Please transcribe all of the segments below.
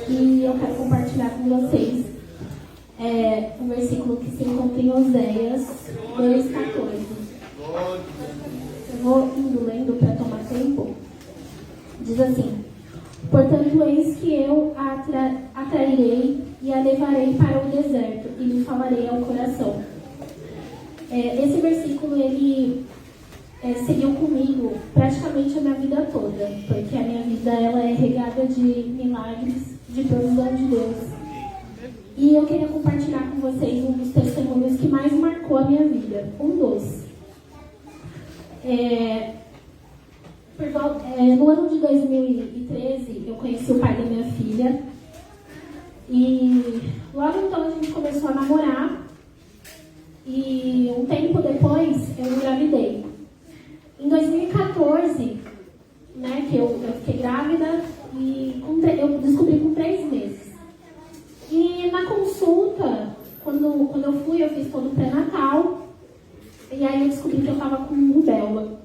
E eu quero compartilhar com vocês um versículo que se encontra em Oséias 2,14. Eu vou indo lendo para tomar tempo. Diz assim: portanto, eis que eu a atrairei e a levarei para o deserto e lhe falarei ao coração. Esse versículo, ele seguiu comigo praticamente a minha vida toda, porque a minha vida ela é regada de milagres, de provisão de Deus. E eu queria compartilhar com vocês um dos testemunhos que mais marcou a minha vida. Um dos. No ano de 2013, eu conheci o pai da minha filha. E logo então a gente começou a namorar. E um tempo depois eu engravidei. Em 2014, né, que eu fiquei grávida e eu descobri com 3 meses. E na consulta, quando eu fui, eu fiz todo o pré-natal. E aí eu descobri que eu estava com rubéola,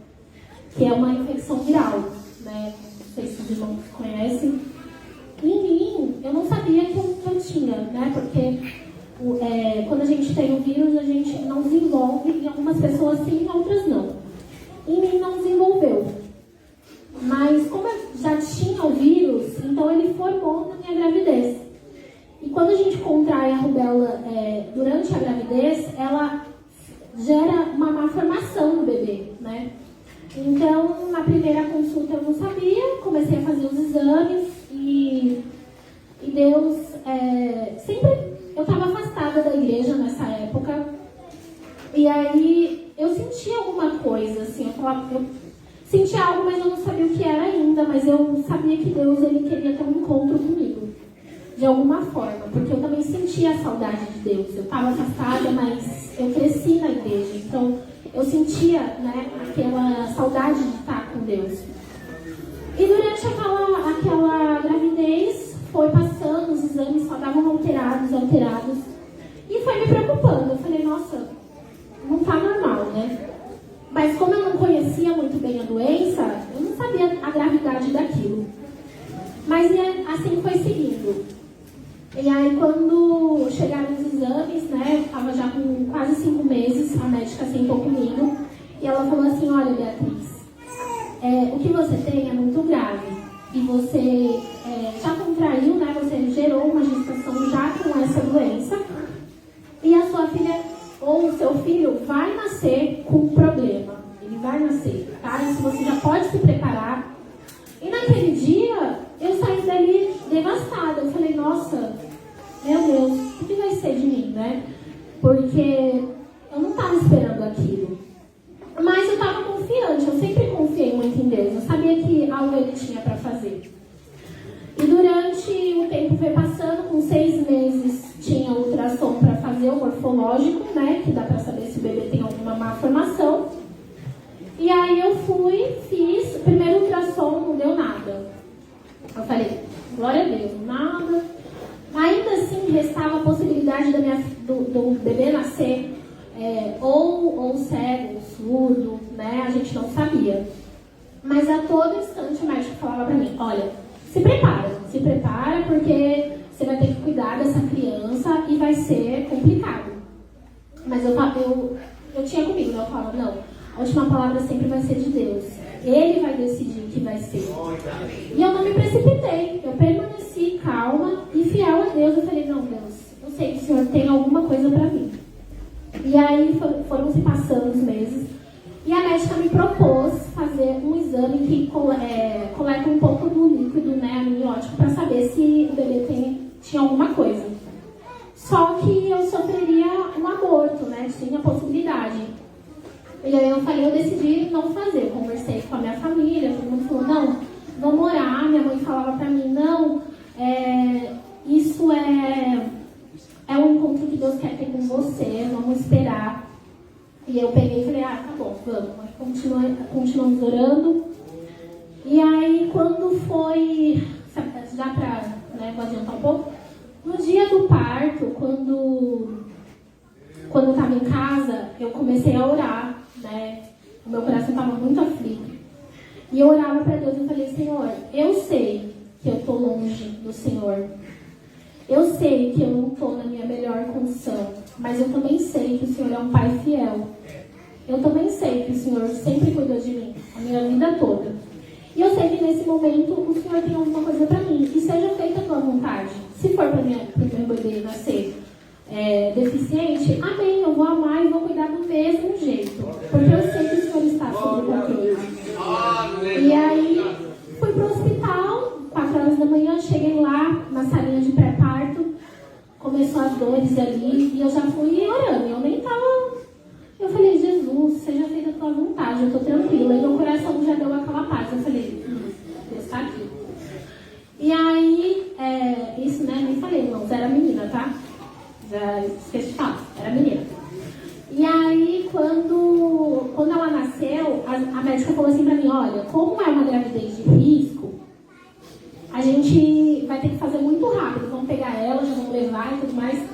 que é uma infecção viral, né? Não sei se os irmãos conhecem. E em mim, eu não sabia que eu tinha, né? Porque quando a gente tem o vírus, a gente não desenvolve. Em algumas pessoas sim, em outras não. Em mim não desenvolveu. Mas como eu já tinha o vírus, então ele formou na minha gravidez. E quando a gente contrai a rubéola durante a gravidez, ela gera uma má formação no bebê, né? Então, na primeira consulta eu não sabia, comecei a fazer os exames e Deus, sempre eu estava afastada da igreja nessa época, e aí eu sentia alguma coisa, assim, eu sentia algo, mas eu não sabia o que era ainda, mas eu sabia que Deus, ele queria ter um encontro comigo, de alguma forma, porque eu também sentia a saudade de Deus. Eu estava afastada, mas eu cresci na igreja, então eu sentia, né, aquela saudade de estar com Deus. E durante aquela gravidez, foi passando, os exames só davam alterados, e foi me preocupando. Eu falei, nossa, não tá normal, né? Mas como eu não conhecia muito bem a doença, eu não sabia a gravidade daquilo. Mas assim foi seguindo. E aí, quando chegaram os exames, né, eu estava já com quase 5 meses, a médica sentou comigo e ela falou assim: olha, Beatriz, o que você tem é muito grave e você já contraiu, né, você gerou uma gestação já com essa doença e a sua filha ou o seu filho vai nascer com um problema, ele vai nascer, tá? Isso você já pode se preparar. E naquele dia, eu saí dali devastada. Eu falei, nossa, meu Deus, o que vai ser de mim, né? Porque eu não estava esperando aquilo. Mas eu estava confiante, eu sempre confiei muito em Deus. Eu sabia que algo ele tinha para fazer. E durante o tempo foi passando, com 6 meses tinha ultrassom para fazer, o morfológico, né? Que dá para saber se o bebê tem alguma má formação. E aí eu fui, fiz, o primeiro ultrassom, não deu nada. Eu falei, glória a Deus, nada. Ainda assim, restava a possibilidade do bebê nascer ou cego, surdo, né? A gente não sabia. Mas a todo instante o médico falava pra mim, olha, se prepara porque você vai ter que cuidar dessa criança e vai ser complicado. Mas eu tinha comigo, né? Eu falava, não, a última palavra sempre vai ser de Deus. Ele vai decidir o que vai ser. E eu não me precipitei. Eu permaneci calma e fiel a Deus. Eu falei, não, Deus, eu sei que o Senhor tem alguma coisa pra mim. E aí foram se passando os meses. E a médica me propôs fazer um exame que coleta um pouco do líquido, né, amniótico, para saber se o bebê tinha alguma coisa. Só que eu sofreria um aborto, né, tinha possibilidade. E aí eu decidi não fazer. Eu conversei com a minha família, todo mundo falou, não, vamos orar. Minha mãe falava pra mim, não, isso é um encontro que Deus quer ter com você, vamos esperar. E eu peguei e falei, tá bom, vamos. Continuamos orando. E aí, quando foi, já pra, né, vou adiantar um pouco, no dia do parto, quando eu estava em casa, eu comecei a orar, né? O meu coração estava muito aflito. E eu orava para Deus e falei, Senhor, eu sei que eu estou longe do Senhor. Eu sei que eu não estou na minha melhor condição, mas eu também sei que o Senhor é um Pai fiel. Eu também sei que o Senhor sempre cuidou de mim, a minha vida toda. E eu sei que nesse momento o Senhor tem alguma coisa para mim, e seja feita a tua vontade. Se for para o meu bebê nascer deficiente, amém, eu vou amar e vou cuidar do mesmo jeito, porque eu sei que o Senhor está sob o controle. E aí, fui para o hospital, 4 horas da manhã, cheguei lá na salinha de pré-parto, começou as dores ali, e eu já fui orando, eu nem estava... Eu falei, Jesus, seja feita a tua vontade, eu estou tranquila. E meu coração já deu aquela paz. Eu falei, Deus está aqui. E aí, isso, né, nem falei, irmãos, era menina, tá? Já esqueci de falar, era menina. E aí, quando ela nasceu, a médica falou assim pra mim, olha, como é uma gravidez de risco, a gente vai ter que fazer muito rápido. Vamos pegar ela, já vamos levar e tudo mais.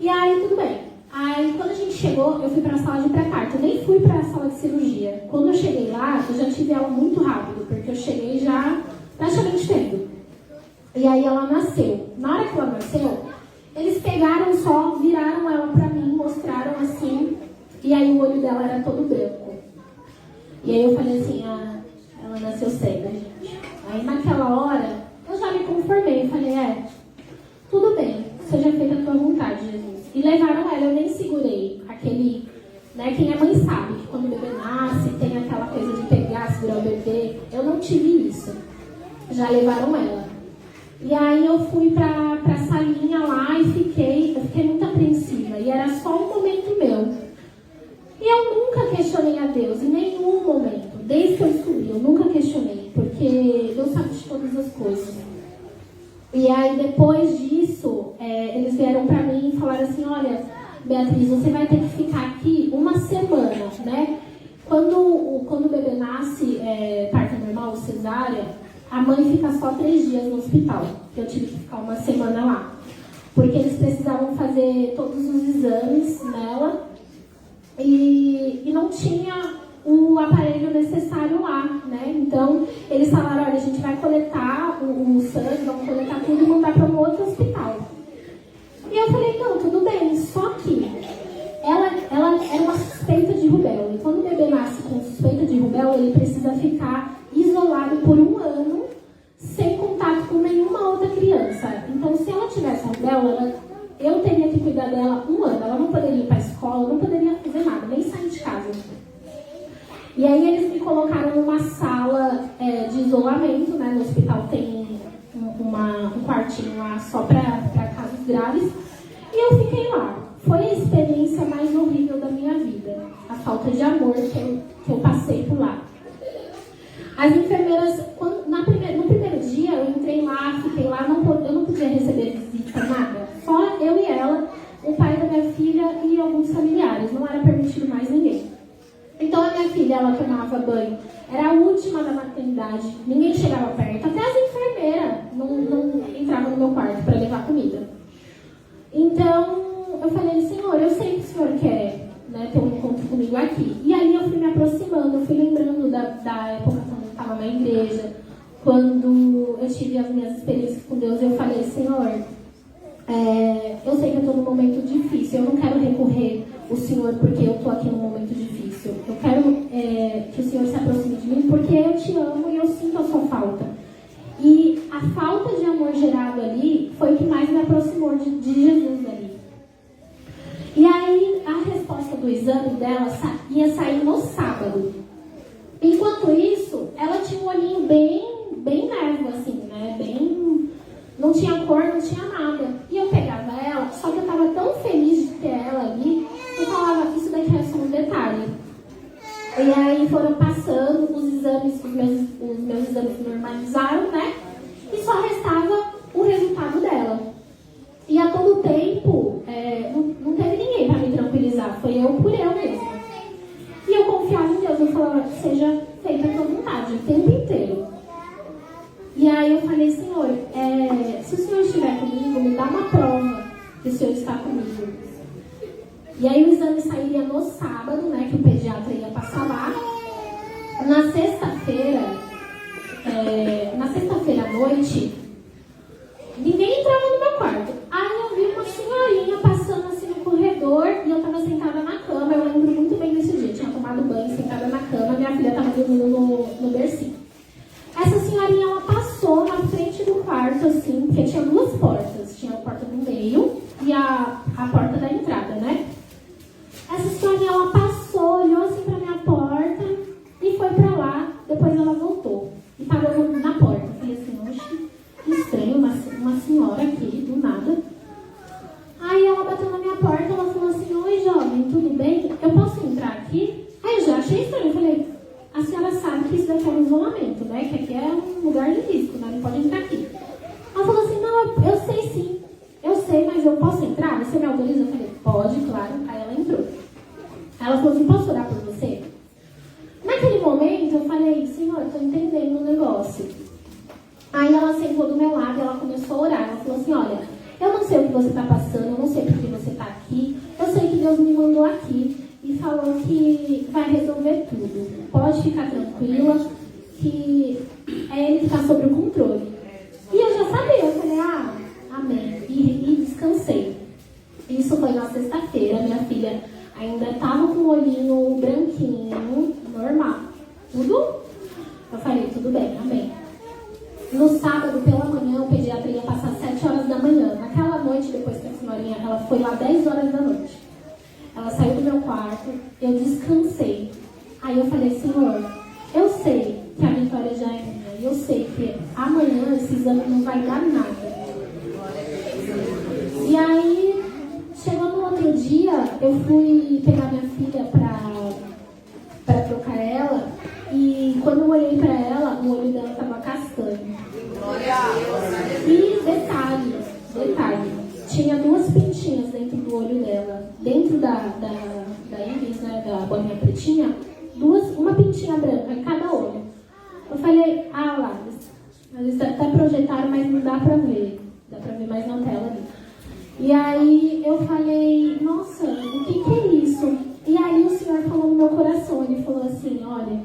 E aí, tudo bem. Aí, quando a gente chegou, eu fui para a sala de pré-parto. Eu nem fui para a sala de cirurgia. Quando eu cheguei lá, eu já tive ela muito rápido, porque eu cheguei já praticamente tendo. E aí, ela nasceu. Na hora que ela nasceu, eles pegaram só, viraram ela para mim, mostraram assim, e aí o olho dela era todo branco. E aí eu falei assim, ela nasceu cega, gente. Aí, naquela hora, eu já me conformei. Falei, tudo bem, seja feita a tua vontade, Jesus. E levaram ela, eu nem segurei aquele, né, quem é mãe sabe que quando o bebê nasce, tem aquela coisa de pegar, segurar o bebê. Eu não tive isso. Já levaram ela. E aí eu fui pra salinha lá e fiquei muito apreensiva. E era só um momento meu. E eu nunca questionei a Deus, em nenhum momento. Desde que eu descobri, eu nunca questionei. Porque Deus sabe de todas as coisas. E aí, depois disso, eles vieram pra mim e falaram assim, olha, Beatriz, você vai ter que ficar aqui uma semana, né? Quando o bebê nasce, parto normal, cesárea, a mãe fica só 3 dias no hospital. Eu tive que ficar uma semana lá. Porque eles precisavam fazer todos os exames nela e não tinha o aparelho necessário lá, né? Então, eles falaram, olha, a gente vai coletar o sangue, vamos coletar tudo e mandar para um outro hospital. E eu falei, não, tudo bem, só que ela era uma suspeita de rubéola. E quando o bebê nasce com suspeita de rubéola, ele precisa ficar isolado por 1 ano, sem contato com nenhuma outra criança. Então, se ela tivesse rubéola, eu teria que cuidar dela 1 ano. Ela não poderia ir para a escola, não poderia fazer nada, nem sair de casa. E aí eles me colocaram numa sala de isolamento, né? No hospital tem um quartinho lá só para casos graves. E eu fiquei lá. Foi a experiência mais horrível da minha vida. A falta de amor que eu passei por lá. As enfermeiras, no primeiro dia, eu entrei lá, fiquei lá, eu não podia receber visita, nada. Só eu e ela, o pai da minha filha e alguns familiares. Não era permitido mais ninguém. Então a minha filha, ela tomava banho. Era a última da maternidade. Ninguém chegava perto. Até as enfermeiras não entravam no meu quarto para levar comida. Então eu falei, Senhor, eu sei que o Senhor quer, né, ter um encontro comigo aqui. E aí eu fui me aproximando, eu fui lembrando da época quando eu estava na igreja. Quando eu tive as minhas experiências com Deus, eu falei, Senhor, eu sei que eu estou num momento difícil. Eu não quero recorrer ao Senhor porque eu estou aqui num momento difícil. Eu quero que o Senhor se aproxime de mim porque eu te amo e eu sinto a sua falta. E a falta de amor gerado ali foi o que mais me aproximou de Jesus ali. E aí a resposta do exame dela ia sair no sábado. Enquanto isso, ela tinha um olhinho bem névoa, assim, né? Não tinha cor, não tinha nada. E eu pegava ela, só que eu estava tão feliz de ter ela ali, eu falava, isso daqui é só um detalhe. E aí foram passando os exames, os meus exames normalizaram, né? E só restava o resultado dela. E a todo tempo, não teve ninguém para me tranquilizar, foi eu por eu mesma. E eu confiava em Deus, eu falava, seja feita a tua vontade, o tempo inteiro. E aí eu falei, Senhor, se o Senhor estiver comigo, me dá uma prova que o Senhor está comigo. E aí o exame sairia no sábado, né, que o pediatra ia passar lá. Na sexta-feira à noite, quarto. Aí eu vi uma senhorinha passando assim no corredor e eu tava sentada na cama. Eu lembro muito bem desse dia. Eu tinha tomado banho, sentada na cama. Minha filha tava dormindo no bercinho. Essa senhorinha, ela passou na frente do quarto, assim, porque tinha duas portas. Tinha a porta do meio e a porta da entrada, né? Essa senhorinha, ela passou, olhou assim pra minha porta e foi pra lá. Depois ela voltou e parou na porta. Eu falei assim, oxe, que estranho, uma senhora aqui, do nada. Aí ela bateu na minha porta, ela falou assim, oi jovem, tudo bem? Eu posso entrar aqui? Aí eu já achei estranho, eu falei, a senhora sabe que isso daqui é um isolamento, né? Que aqui é um lugar de risco, né? Não pode entrar aqui. Ela falou assim, não, eu sei sim. Eu sei, mas eu posso entrar? Você me autoriza? Eu falei, pode, claro. Aí ela entrou. Ela falou assim, posso orar por você? Naquele momento eu falei, senhor, eu tô entendendo o negócio. Aí ela sentou do meu lado e ela começou a orar. Ela falou assim, olha, eu não sei o que você está passando, eu não sei por que você está aqui. Eu sei que Deus me mandou aqui e falou que vai resolver tudo. Pode ficar tranquila, que é Ele que está sob o controle. E eu já sabia, eu falei, amém. E descansei. Isso foi na sexta-feira, minha filha ainda estava com o olhinho branquinho, normal. Tudo? Eu falei, tudo bem, amém. No sábado, pela manhã, o pediatra ia passar 7 horas da manhã. Naquela noite, depois que a senhorinha, ela foi lá 10 horas da noite. Ela saiu do meu quarto, eu descansei. Aí eu falei, Senhor, eu sei que a vitória já é minha. Eu sei que amanhã esse exame não vai dar nada. E aí, chegou no outro dia, eu fui pegar minha filha para trocar ela. E quando eu olhei para ela, o olho dela estava castanho. E detalhe, tinha 2 pintinhas dentro do olho dela. Dentro da íris, né, da bolinha pretinha, uma pintinha branca em cada olho. Eu falei, lá, eles até projetaram, mas não dá pra ver. Dá pra ver mais na tela ali. E aí eu falei, nossa, o que é isso? E aí o Senhor falou no meu coração, Ele falou assim, olha,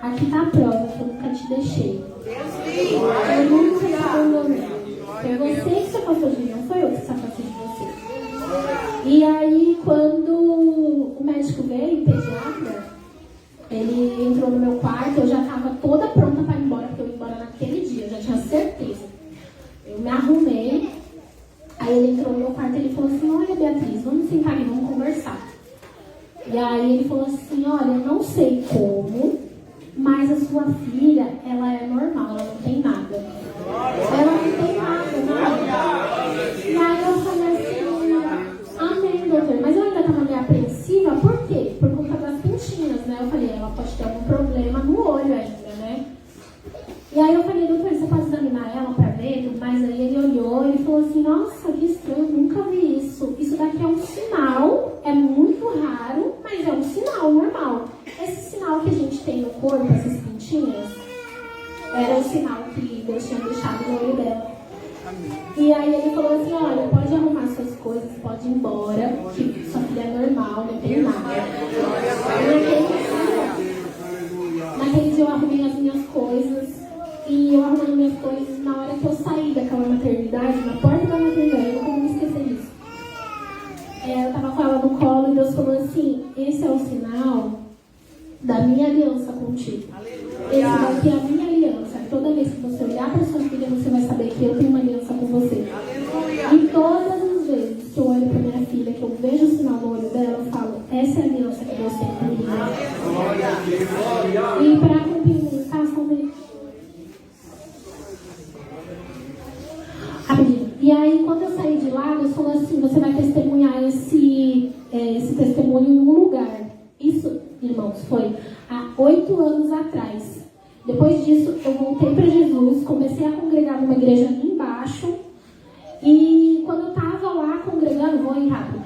aqui tá a prova que eu nunca te deixei. Eu nunca te abandonei. Foi você que se afastou de mim, não foi eu que se afastei de você. E aí quando o médico veio, o pediatra, ele entrou no meu quarto, eu já estava toda pronta para ir embora, porque eu ia embora naquele dia, eu já tinha certeza. Eu me arrumei, aí ele entrou no meu quarto e ele falou assim, olha Beatriz, vamos sentar aqui, vamos conversar. E aí ele falou assim, olha, eu não sei como, mas a sua filha, ela é normal, ela não tem nada. Ela não tem nada. E aí eu falei assim, amém, doutor. Mas eu ainda estava meio apreensiva, por quê? Por conta das pintinhas, né? Eu falei, ela pode ter algum problema no olho ainda, né? E aí eu falei, doutor, você pode examinar ela pra ver? Tudo mais. Aí ele olhou e falou assim, nossa, que estranho, eu nunca vi isso. Isso daqui é um sinal, é muito raro, mas é um sinal normal. Esse sinal que a gente tem no corpo, essas pintinhas, era o sinal que Deus tinha deixado no olho dela. E aí ele falou assim, olha, pode arrumar suas coisas, pode ir embora, que sua filha é normal, não tem nada. Naquele dia eu arrumei as minhas coisas, e eu arrumando minhas coisas, na hora que eu saí daquela maternidade, na porta da maternidade, eu não como me esquecer disso. Eu tava com ela no colo e Deus falou assim, esse é o sinal da minha aliança contigo. Esse daqui é a minha aliança. Toda vez que você olhar para sua filha, você vai saber que eu tenho uma aliança com você. E todas as vezes que eu olho para minha filha, que eu vejo o sinal no olho dela, eu falo, essa é a aliança que Deus tem comigo. E para complementar, rapidinho. E aí, quando eu saí de lá, Deus falou assim, você vai testemunhar esse testemunho em um lugar. Isso, irmãos, foi há 8 anos atrás. Depois disso, eu voltei para Jesus, comecei a congregar numa igreja ali embaixo. E quando eu estava lá congregando, vou ir rápido.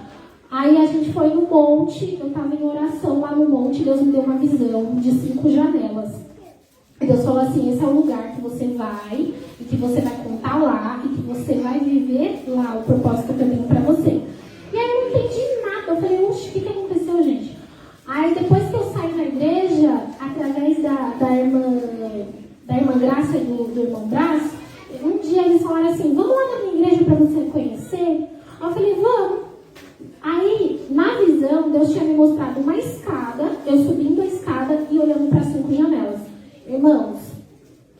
Aí a gente foi no monte, eu estava em oração lá no monte, Deus me deu uma visão de 5 janelas. E Deus falou assim, esse é o lugar que você vai, e que você vai contar lá, e que você vai viver lá o propósito que eu tenho para você. E aí eu não entendi nada, eu falei, oxe, o que aconteceu, gente? Aí depois que eu saí da igreja, através da irmã Graça e do irmão Brás, um dia eles falaram assim, vamos lá na minha igreja para para você conhecer? Aí eu falei, vamos. Aí, na visão, Deus tinha me mostrado uma escada, eu subindo a escada e olhando para 5 janelas. Irmãos,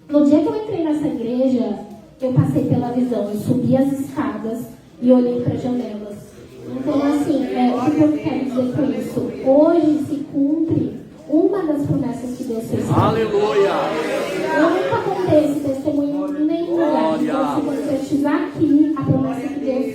no dia que eu entrei nessa igreja, eu passei pela visão, eu subi as escadas e olhei para as janelas. Então, assim, o que eu quero dizer com isso? Hoje se cumpre uma das promessas que Deus fez. Aleluia! Eu nunca contei esse testemunho em nenhum lugar. Então, se você estiver aqui, a promessa que Deus